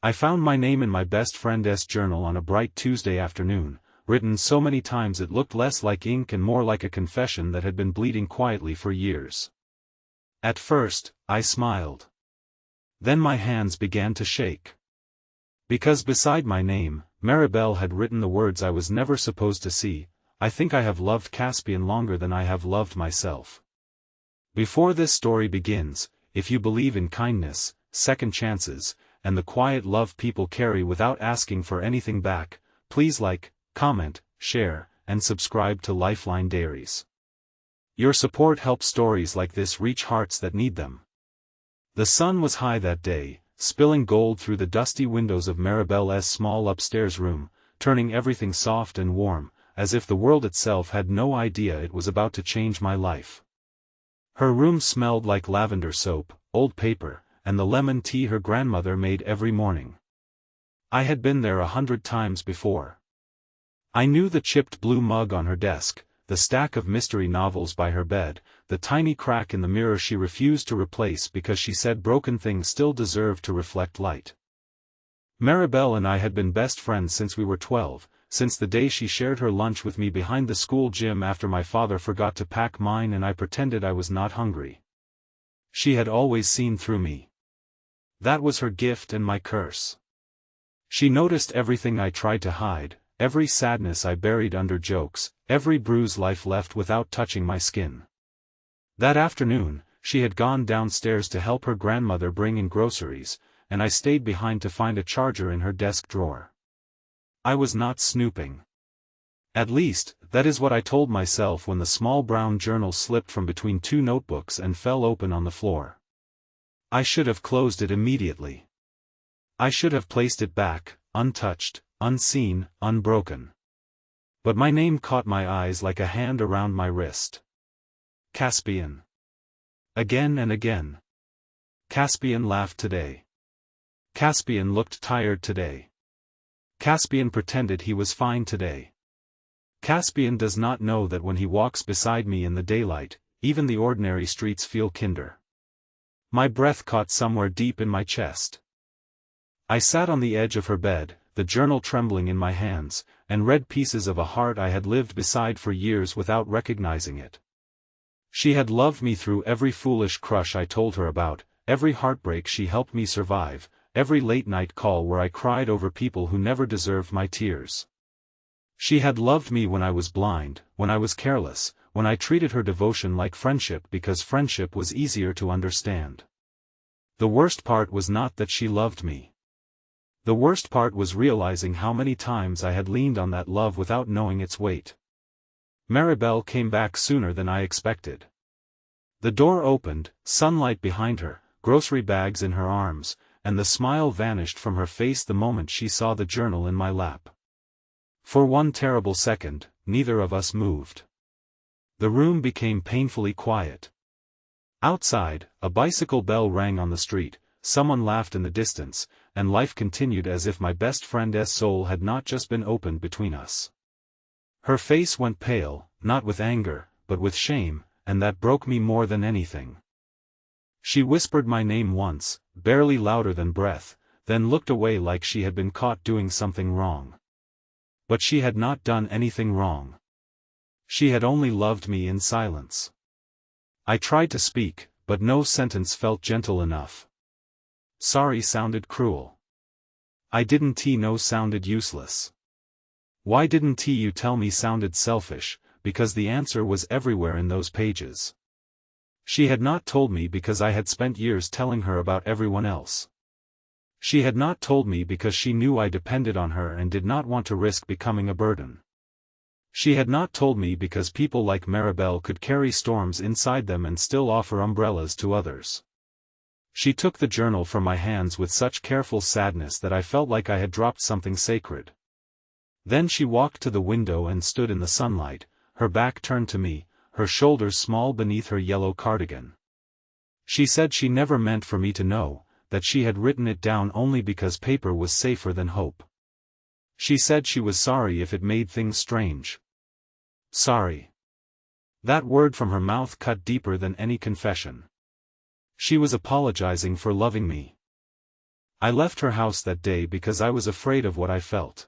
I found my name in my best friend's journal on a bright Tuesday afternoon, written so many times it looked less like ink and more like a confession that had been bleeding quietly for years. At first, I smiled. Then my hands began to shake. Because beside my name, Maribel had written the words I was never supposed to see: I think I have loved Caspian longer than I have loved myself. Before this story begins, if you believe in kindness, second chances, and the quiet love people carry without asking for anything back, please like, comment, share, and subscribe to Lifeline Diaries. Your support helps stories like this reach hearts that need them. The sun was high that day, spilling gold through the dusty windows of Maribel's small upstairs room, turning everything soft and warm, as if the world itself had no idea it was about to change my life. Her room smelled like lavender soap, old paper, and the lemon tea her grandmother made every morning. I had been there 100 times before. I knew the chipped blue mug on her desk, the stack of mystery novels by her bed, the tiny crack in the mirror she refused to replace because she said broken things still deserved to reflect light. Maribel and I had been best friends since we were 12, since the day she shared her lunch with me behind the school gym after my father forgot to pack mine and I pretended I was not hungry. She had always seen through me. That was her gift and my curse. She noticed everything I tried to hide, every sadness I buried under jokes, every bruise life left without touching my skin. That afternoon, she had gone downstairs to help her grandmother bring in groceries, and I stayed behind to find a charger in her desk drawer. I was not snooping. At least, that is what I told myself when the small brown journal slipped from between two notebooks and fell open on the floor. I should have closed it immediately. I should have placed it back, untouched, unseen, unbroken. But my name caught my eyes like a hand around my wrist. Caspian. Again and again. Caspian laughed today. Caspian looked tired today. Caspian pretended he was fine today. Caspian does not know that when he walks beside me in the daylight, even the ordinary streets feel kinder. My breath caught somewhere deep in my chest. I sat on the edge of her bed, the journal trembling in my hands, and read pieces of a heart I had lived beside for years without recognizing it. She had loved me through every foolish crush I told her about, every heartbreak she helped me survive, every late-night call where I cried over people who never deserved my tears. She had loved me when I was blind, when I was careless, when I treated her devotion like friendship because friendship was easier to understand. The worst part was not that she loved me. The worst part was realizing how many times I had leaned on that love without knowing its weight. Maribel came back sooner than I expected. The door opened, sunlight behind her, grocery bags in her arms, and the smile vanished from her face the moment she saw the journal in my lap. For one terrible second, neither of us moved. The room became painfully quiet. Outside, a bicycle bell rang on the street, someone laughed in the distance, and life continued as if my best friend's soul had not just been opened between us. Her face went pale, not with anger, but with shame, and that broke me more than anything. She whispered my name once, barely louder than breath, then looked away like she had been caught doing something wrong. But she had not done anything wrong. She had only loved me in silence. I tried to speak, but no sentence felt gentle enough. Sorry sounded cruel. I didn't know sounded useless. Why didn't you tell me sounded selfish, because the answer was everywhere in those pages. She had not told me because I had spent years telling her about everyone else. She had not told me because she knew I depended on her and did not want to risk becoming a burden. She had not told me because people like Maribel could carry storms inside them and still offer umbrellas to others. She took the journal from my hands with such careful sadness that I felt like I had dropped something sacred. Then she walked to the window and stood in the sunlight, her back turned to me, her shoulders small beneath her yellow cardigan. She said she never meant for me to know, that she had written it down only because paper was safer than hope. She said she was sorry if it made things strange. Sorry. That word from her mouth cut deeper than any confession. She was apologizing for loving me. I left her house that day because I was afraid of what I felt.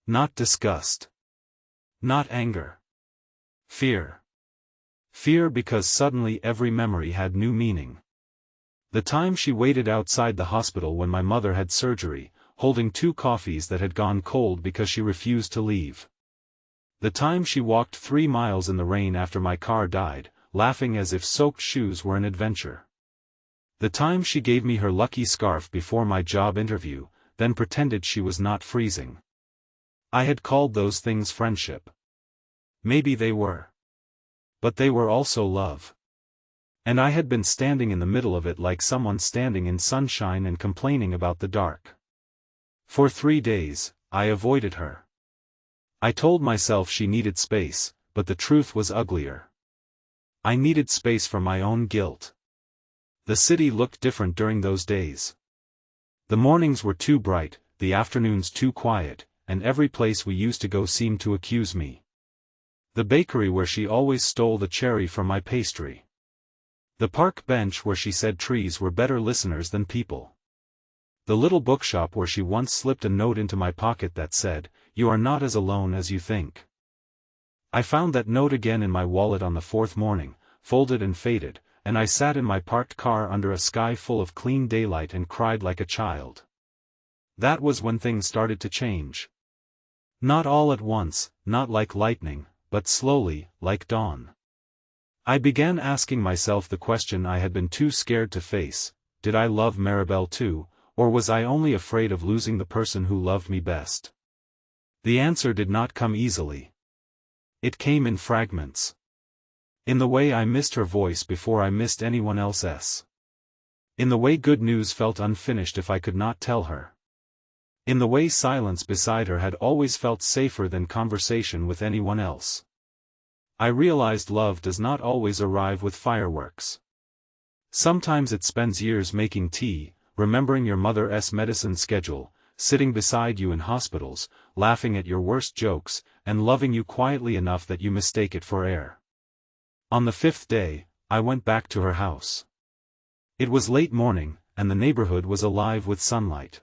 Not disgust. Not anger. Fear. Fear because suddenly every memory had new meaning. The time she waited outside the hospital when my mother had surgery, holding 2 coffees that had gone cold because she refused to leave. The time she walked 3 miles in the rain after my car died, laughing as if soaked shoes were an adventure. The time she gave me her lucky scarf before my job interview, then pretended she was not freezing. I had called those things friendship. Maybe they were. But they were also love. And I had been standing in the middle of it like someone standing in sunshine and complaining about the dark. For 3 days, I avoided her. I told myself she needed space, but the truth was uglier. I needed space for my own guilt. The city looked different during those days. The mornings were too bright, the afternoons too quiet, and every place we used to go seemed to accuse me. The bakery where she always stole the cherry from my pastry. The park bench where she said trees were better listeners than people. The little bookshop where she once slipped a note into my pocket that said, "You are not as alone as you think." I found that note again in my wallet on the 4th morning, folded and faded, and I sat in my parked car under a sky full of clean daylight and cried like a child. That was when things started to change. Not all at once, not like lightning, but slowly, like dawn. I began asking myself the question I had been too scared to face: did I love Maribel too, or was I only afraid of losing the person who loved me best? The answer did not come easily. It came in fragments. In the way I missed her voice before I missed anyone else's. In the way good news felt unfinished if I could not tell her. In the way silence beside her had always felt safer than conversation with anyone else. I realized love does not always arrive with fireworks. Sometimes it spends years making tea, remembering your mother's medicine schedule, sitting beside you in hospitals, laughing at your worst jokes, and loving you quietly enough that you mistake it for air. On the 5th day, I went back to her house. It was late morning, and the neighborhood was alive with sunlight.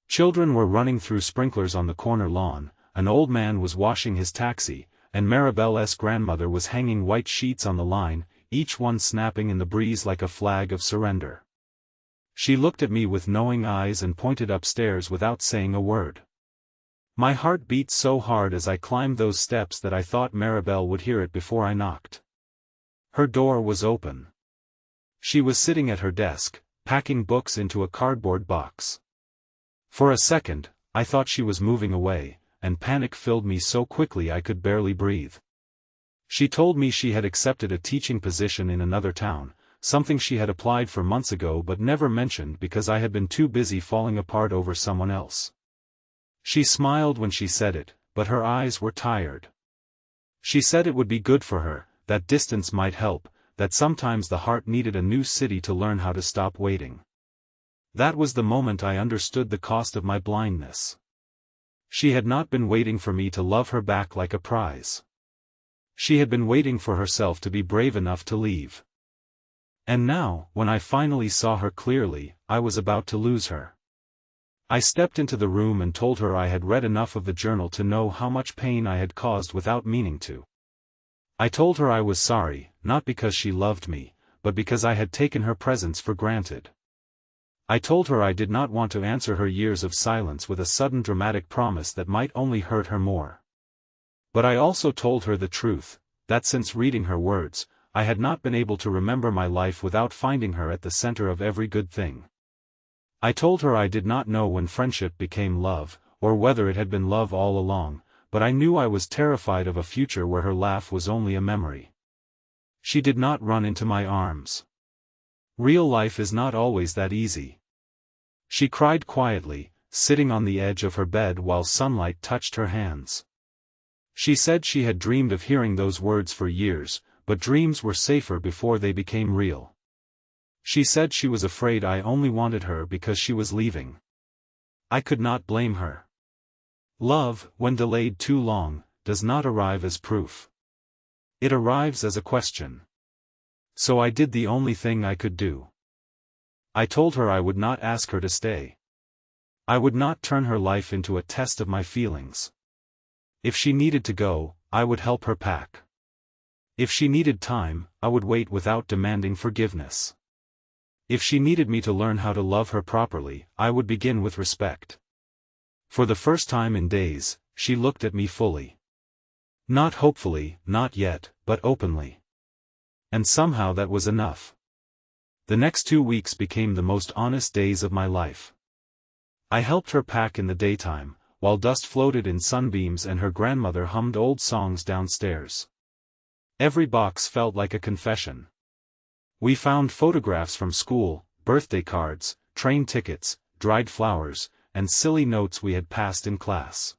Children were running through sprinklers on the corner lawn, an old man was washing his taxi, and Maribel's grandmother was hanging white sheets on the line, each one snapping in the breeze like a flag of surrender. She looked at me with knowing eyes and pointed upstairs without saying a word. My heart beat so hard as I climbed those steps that I thought Maribel would hear it before I knocked. Her door was open. She was sitting at her desk, packing books into a cardboard box. For a second, I thought she was moving away, and panic filled me so quickly I could barely breathe. She told me she had accepted a teaching position in another town, something she had applied for months ago but never mentioned because I had been too busy falling apart over someone else. She smiled when she said it, but her eyes were tired. She said it would be good for her, that distance might help, that sometimes the heart needed a new city to learn how to stop waiting. That was the moment I understood the cost of my blindness. She had not been waiting for me to love her back like a prize. She had been waiting for herself to be brave enough to leave. And now, when I finally saw her clearly, I was about to lose her. I stepped into the room and told her I had read enough of the journal to know how much pain I had caused without meaning to. I told her I was sorry, not because she loved me, but because I had taken her presence for granted. I told her I did not want to answer her years of silence with a sudden dramatic promise that might only hurt her more. But I also told her the truth, that since reading her words, I had not been able to remember my life without finding her at the center of every good thing. I told her I did not know when friendship became love, or whether it had been love all along, but I knew I was terrified of a future where her laugh was only a memory. She did not run into my arms. Real life is not always that easy. She cried quietly, sitting on the edge of her bed while sunlight touched her hands. She said she had dreamed of hearing those words for years, but dreams were safer before they became real. She said she was afraid I only wanted her because she was leaving. I could not blame her. Love, when delayed too long, does not arrive as proof. It arrives as a question. So I did the only thing I could do. I told her I would not ask her to stay. I would not turn her life into a test of my feelings. If she needed to go, I would help her pack. If she needed time, I would wait without demanding forgiveness. If she needed me to learn how to love her properly, I would begin with respect. For the first time in days, she looked at me fully. Not hopefully, not yet, but openly. And somehow that was enough. The next 2 weeks became the most honest days of my life. I helped her pack in the daytime, while dust floated in sunbeams and her grandmother hummed old songs downstairs. Every box felt like a confession. We found photographs from school, birthday cards, train tickets, dried flowers, and silly notes we had passed in class.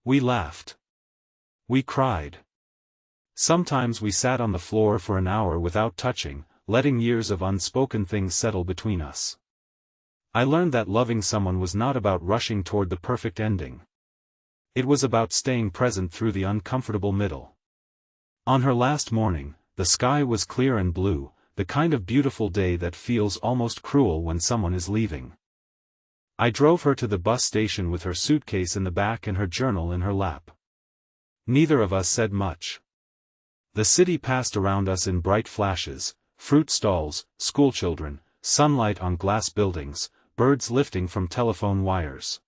We laughed. We cried. Sometimes we sat on the floor for an hour without touching, letting years of unspoken things settle between us. I learned that loving someone was not about rushing toward the perfect ending. It was about staying present through the uncomfortable middle. On her last morning, the sky was clear and blue, the kind of beautiful day that feels almost cruel when someone is leaving. I drove her to the bus station with her suitcase in the back and her journal in her lap. Neither of us said much. The city passed around us in bright flashes, fruit stalls, schoolchildren, sunlight on glass buildings, birds lifting from telephone wires.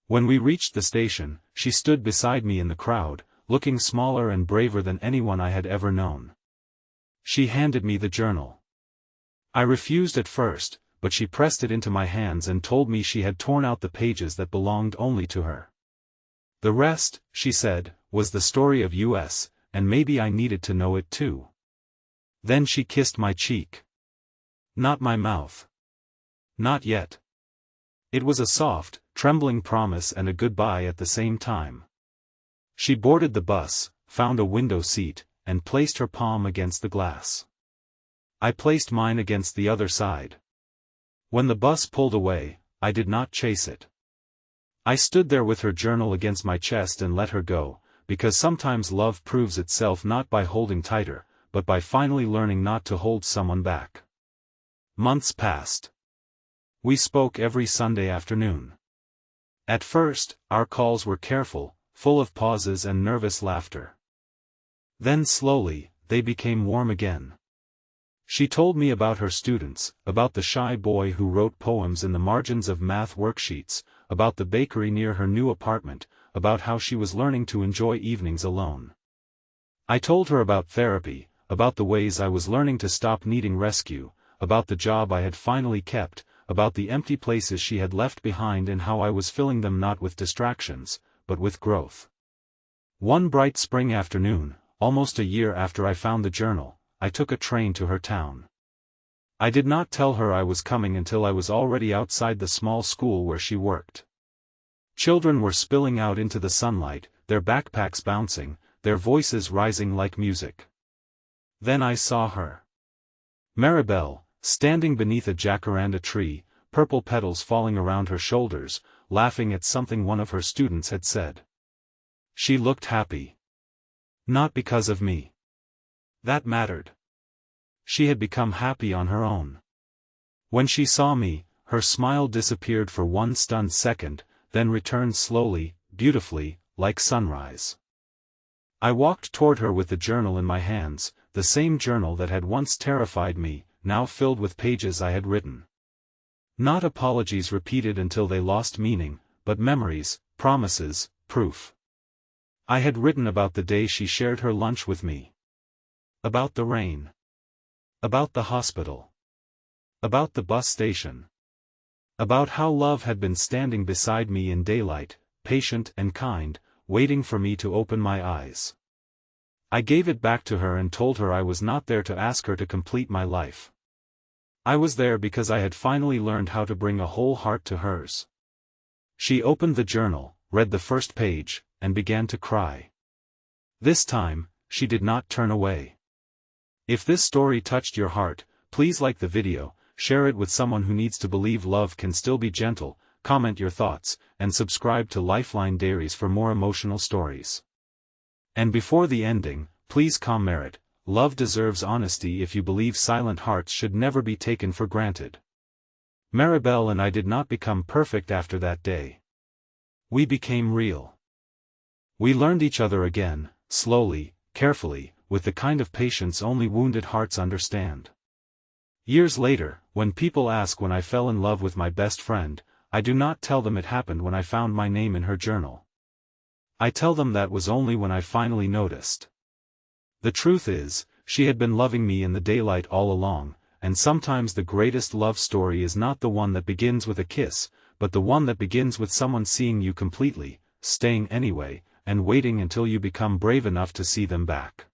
When we reached the station, she stood beside me in the crowd, looking smaller and braver than anyone I had ever known. She handed me the journal. I refused at first, but she pressed it into my hands and told me she had torn out the pages that belonged only to her. The rest, she said, was the story of us, and maybe I needed to know it too. Then she kissed my cheek. Not my mouth. Not yet. It was a soft, trembling promise and a goodbye at the same time. She boarded the bus, found a window seat, and placed her palm against the glass. I placed mine against the other side. When the bus pulled away, I did not chase it. I stood there with her journal against my chest and let her go, because sometimes love proves itself not by holding tighter, but by finally learning not to hold someone back. Months passed. We spoke every Sunday afternoon. At first, our calls were careful, full of pauses and nervous laughter. Then slowly, they became warm again. She told me about her students, about the shy boy who wrote poems in the margins of math worksheets, about the bakery near her new apartment, about how she was learning to enjoy evenings alone. I told her about therapy, about the ways I was learning to stop needing rescue, about the job I had finally kept, about the empty places she had left behind and how I was filling them not with distractions, but with growth. One bright spring afternoon, almost a year after I found the journal, I took a train to her town. I did not tell her I was coming until I was already outside the small school where she worked. Children were spilling out into the sunlight, their backpacks bouncing, their voices rising like music. Then I saw her. Maribel, standing beneath a jacaranda tree, purple petals falling around her shoulders, laughing at something one of her students had said. She looked happy. Not because of me. That mattered. She had become happy on her own. When she saw me, her smile disappeared for one stunned second, then returned slowly, beautifully, like sunrise. I walked toward her with the journal in my hands, the same journal that had once terrified me, now filled with pages I had written. Not apologies repeated until they lost meaning, but memories, promises, proof. I had written about the day she shared her lunch with me. About the rain. About the hospital. About the bus station. About how love had been standing beside me in daylight, patient and kind, waiting for me to open my eyes. I gave it back to her and told her I was not there to ask her to complete my life. I was there because I had finally learned how to bring a whole heart to hers. She opened the journal, read the first page, and began to cry. This time, she did not turn away. If this story touched your heart, please like the video, share it with someone who needs to believe love can still be gentle, comment your thoughts, and subscribe to Lifeline Diaries for more emotional stories. And before the ending, please comment, love deserves honesty if you believe silent hearts should never be taken for granted. Maribel and I did not become perfect after that day. We became real. We learned each other again, slowly, carefully, with the kind of patience only wounded hearts understand. Years later, when people ask when I fell in love with my best friend, I do not tell them it happened when I found my name in her journal. I tell them that was only when I finally noticed. The truth is, she had been loving me in the daylight all along, and sometimes the greatest love story is not the one that begins with a kiss, but the one that begins with someone seeing you completely, staying anyway, and waiting until you become brave enough to see them back.